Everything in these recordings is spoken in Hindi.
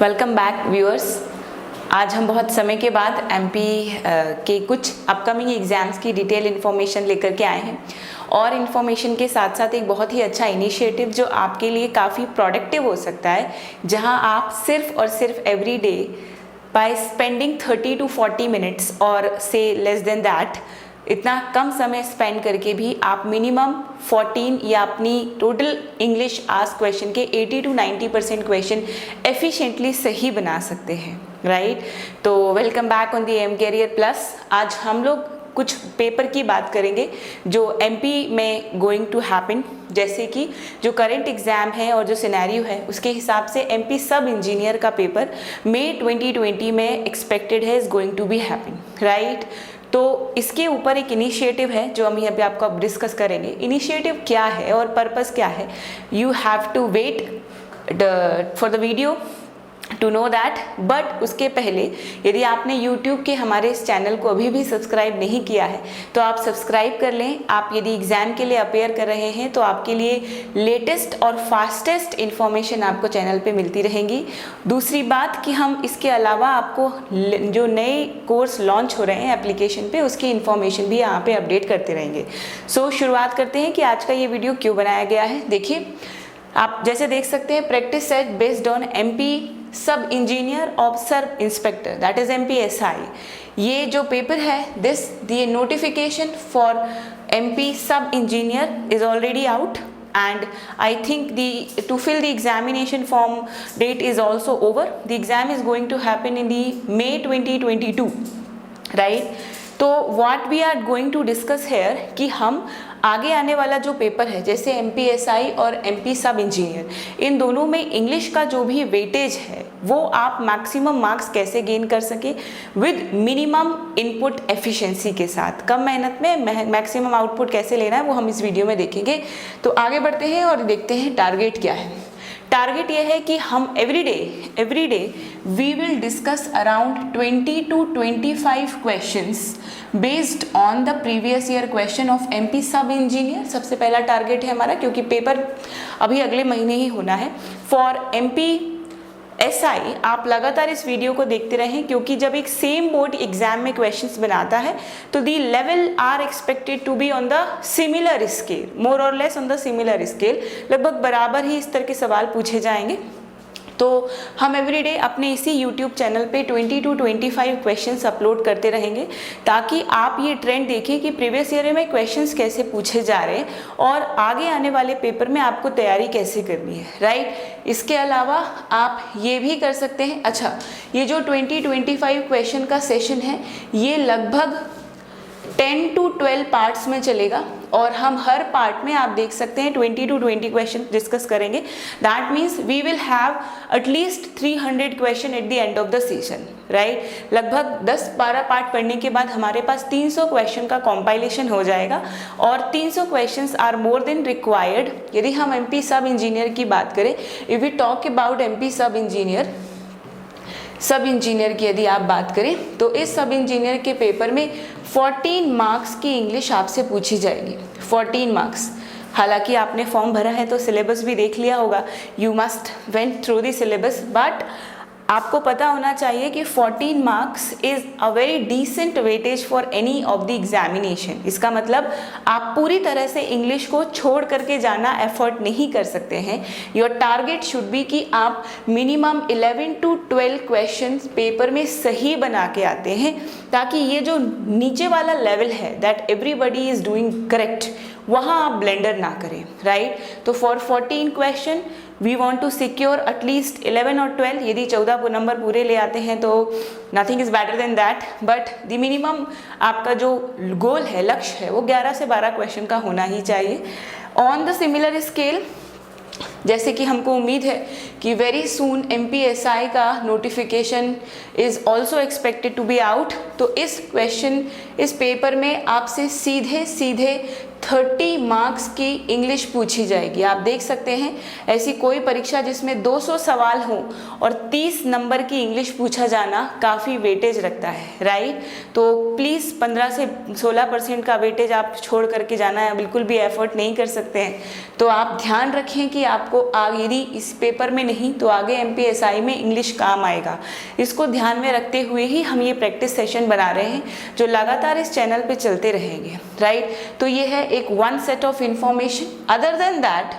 Welcome back viewers. आज हम बहुत समय के बाद एमपी के कुछ अपकमिंग एग्ज़ाम्स की डिटेल इन्फॉर्मेशन लेकर के आए हैं और इन्फॉर्मेशन के साथ साथ एक बहुत ही अच्छा इनिशिएटिव जो आपके लिए काफ़ी प्रोडक्टिव हो सकता है, जहां आप सिर्फ और सिर्फ every day by spending 30 to 40 minutes और से लेस देन दैट, इतना कम समय स्पेंड करके भी आप मिनिमम 14 या अपनी टोटल इंग्लिश आस्क क्वेश्चन के 80 to 90% क्वेश्चन एफिशिएंटली सही बना सकते हैं, राइट। तो welcome back on the M career plus. आज हम लोग कुछ पेपर की बात करेंगे जो एमपी में गोइंग टू हैपन, जैसे कि जो करंट एग्ज़ाम है और जो सिनेरियो है उसके हिसाब से एमपी सब इंजीनियर का पेपर मई 2020 में एक्सपेक्टेड है, is going to be happen, right. तो इसके ऊपर एक इनिशिएटिव है जो हम यहाँ पे आपको अब डिस्कस करेंगे। इनिशिएटिव क्या है और पर्पस क्या है, you have to wait for the video to know that. But उसके पहले यदि आपने YouTube के हमारे इस चैनल को अभी भी सब्सक्राइब नहीं किया है तो आप सब्सक्राइब कर लें। आप यदि एग्ज़ाम के लिए अपेयर कर रहे हैं तो आपके लिए लेटेस्ट और फास्टेस्ट इन्फॉर्मेशन आपको चैनल पे मिलती रहेंगी। दूसरी बात कि हम इसके अलावा आपको जो नए कोर्स लॉन्च हो रहे हैं एप्लीकेशन पे, उसकी इन्फॉर्मेशन भी यहाँ पे अपडेट करते रहेंगे। सो शुरुआत करते हैं कि आज का ये वीडियो क्यों बनाया गया है। देखिए, आप जैसे देख सकते हैं, practice set based on MP sub engineer of sub inspector, that is MPSI। ये जो पेपर है, this the notification for MP sub engineer is already out and I think to fill the examination form date is also over. The exam is going to happen in the May 2022, right? तो what we are going to discuss here कि हम आगे आने वाला जो पेपर है, जैसे MPSI और MP सब इंजीनियर, इन दोनों में इंग्लिश का जो भी वेटेज है वो आप मैक्सिमम मार्क्स कैसे गेन कर सके विद मिनिमम इनपुट एफिशिएंसी के साथ। कम मेहनत में मैक्सिमम आउटपुट कैसे लेना है वो हम इस वीडियो में देखेंगे। तो आगे बढ़ते हैं और देखते हैं टारगेट क्या है। टारगेट यह है कि हम every day we will discuss around 20 to 25 questions based on the previous year question of MP sub engineer. सबसे पहला टारगेट है हमारा, क्योंकि पेपर अभी अगले महीने ही होना है। फॉर MPSI आप लगातार इस वीडियो को देखते रहें, क्योंकि जब एक सेम बोर्ड एग्जाम में क्वेश्चंस बनाता है तो the level are expected to be on the similar scale, more और less on the similar scale. लगभग बराबर ही इस तरह के सवाल पूछे जाएंगे। तो हम एवरीडे अपने इसी YouTube चैनल पे 20 to 25 क्वेश्चंस अपलोड करते रहेंगे, ताकि आप ये ट्रेंड देखें कि प्रीवियस ईयर में क्वेश्चंस कैसे पूछे जा रहे हैं और आगे आने वाले पेपर में आपको तैयारी कैसे करनी है, राइट। इसके अलावा आप ये भी कर सकते हैं, अच्छा ये जो 20-25 क्वेश्चन का सेशन है ये लगभग 10 to 12 पार्ट्स में चलेगा और हम हर पार्ट में आप देख सकते हैं 20 to 20 क्वेश्चन डिस्कस करेंगे। That means we will have at least 300 question at the end of the session, right. लगभग 10-12 पार्ट पढ़ने के बाद हमारे पास 300 क्वेश्चन का कॉम्पाइलेशन हो जाएगा और 300 questions are more than required. यदि हम MP सब इंजीनियर की बात करें, if we talk about MP sub engineer की यदि आप बात करें तो इस सब इंजीनियर के पेपर में 14 मार्क्स की इंग्लिश आपसे पूछी जाएगी, 14 मार्क्स। हालांकि आपने फॉर्म भरा है तो सिलेबस भी देख लिया होगा, you must went through the syllabus, but आपको पता होना चाहिए कि 14 marks is a very decent weightage for any of the examination. इसका मतलब आप पूरी तरह से इंग्लिश को छोड़ करके जाना एफर्ट नहीं कर सकते हैं। योर टारगेट शुड बी कि आप मिनिमम 11 to 12 क्वेश्चंस पेपर में सही बना के आते हैं, ताकि ये जो नीचे वाला लेवल है that everybody is doing correct, वहाँ आप ब्लेंडर ना करें, राइट। तो for 14 question we want to secure at least 11 और 12। यदि 14 नंबर पूरे ले आते हैं तो nothing is better than that, but the minimum आपका जो गोल है, लक्ष्य है, वो 11 से 12 क्वेश्चन का होना ही चाहिए। ऑन द सिमिलर स्केल, जैसे कि हमको उम्मीद है कि वेरी सून MPSI का notification is also expected to be out, तो इस पेपर में आपसे सीधे 30 मार्क्स की इंग्लिश पूछी जाएगी। आप देख सकते हैं ऐसी कोई परीक्षा जिसमें 200 सवाल हो और 30 नंबर की इंग्लिश पूछा जाना काफ़ी वेटेज रखता है, राइट। तो प्लीज़ 15 से 16% का वेटेज आप छोड़ करके जाना है, बिल्कुल भी एफर्ट नहीं कर सकते हैं। तो आप ध्यान रखें कि आपको आगे यदि इस पेपर में नहीं तो आगे MPSI में इंग्लिश काम आएगा। इसको ध्यान में रखते हुए ही हम ये प्रैक्टिस सेशन बना रहे हैं जो लगातार इस चैनल पे चलते रहेंगे, राइट। तो ये है एक one set of information. Other than that,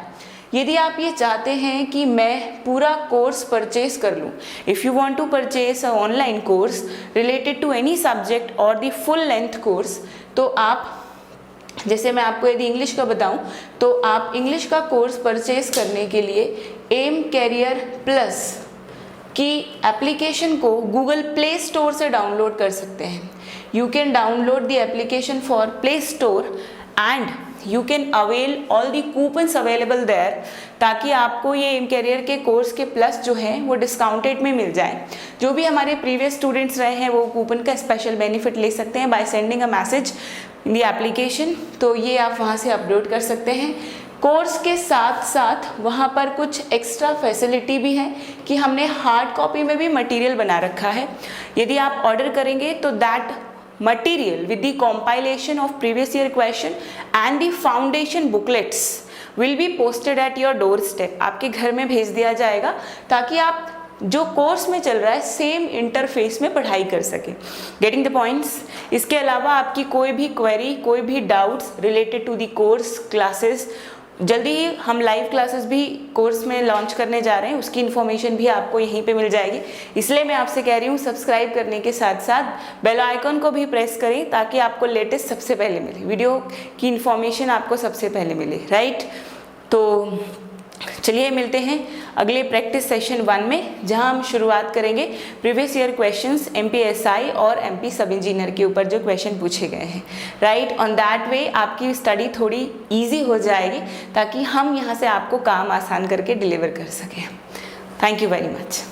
यदि आप ये चाहते हैं कि मैं पूरा कोर्स परचेज कर लूँ, if you want to purchase a online course related to any subject और द फुल लेंथ कोर्स, तो आप, जैसे मैं आपको यदि इंग्लिश का बताऊं, तो आप इंग्लिश का कोर्स परचेज करने के लिए एम कैरियर प्लस की एप्लीकेशन को गूगल प्ले स्टोर से डाउनलोड कर सकते हैं। You can download the application for Play Store and you can avail all the coupons available there, ताकि आपको ये एम कैरियर के कोर्स के प्लस जो हैं वो डिस्काउंटेड में मिल जाए। जो भी हमारे प्रीवियस स्टूडेंट्स रहे हैं वो कूपन का स्पेशल बेनिफिट ले सकते हैं by sending a message in the application. तो ये आप वहाँ से अपलोड कर सकते हैं। कोर्स के साथ साथ वहाँ पर कुछ एक्स्ट्रा फैसिलिटी भी है कि हमने हार्ड कॉपी में भी मटेरियल बना रखा है। यदि आप ऑर्डर करेंगे तो that material with the compilation of previous year question and the foundation booklets will be posted at your doorstep, आपके घर में भेज दिया जाएगा ताकि आप जो कोर्स में चल रहा है सेम इंटरफेस में पढ़ाई कर सकें। Getting the points. इसके अलावा आपकी कोई भी क्वेरी, कोई भी doubts related to the course classes, जल्दी ही हम लाइव क्लासेस भी कोर्स में लॉन्च करने जा रहे हैं, उसकी इन्फॉर्मेशन भी आपको यहीं पे मिल जाएगी। इसलिए मैं आपसे कह रही हूँ सब्सक्राइब करने के साथ साथ बेल आइकन को भी प्रेस करें ताकि आपको लेटेस्ट सबसे पहले मिले, वीडियो की इन्फॉर्मेशन आपको सबसे पहले मिले, राइट। तो चलिए मिलते हैं अगले प्रैक्टिस सेशन 1 में, जहां हम शुरुआत करेंगे प्रीवियस ईयर क्वेश्चंस MPSI और MP सब इंजीनियर के ऊपर जो क्वेश्चन पूछे गए हैं, राइट। ऑन दैट वे आपकी स्टडी थोड़ी इजी हो जाएगी ताकि हम यहां से आपको काम आसान करके डिलीवर कर सकें। Thank you very much.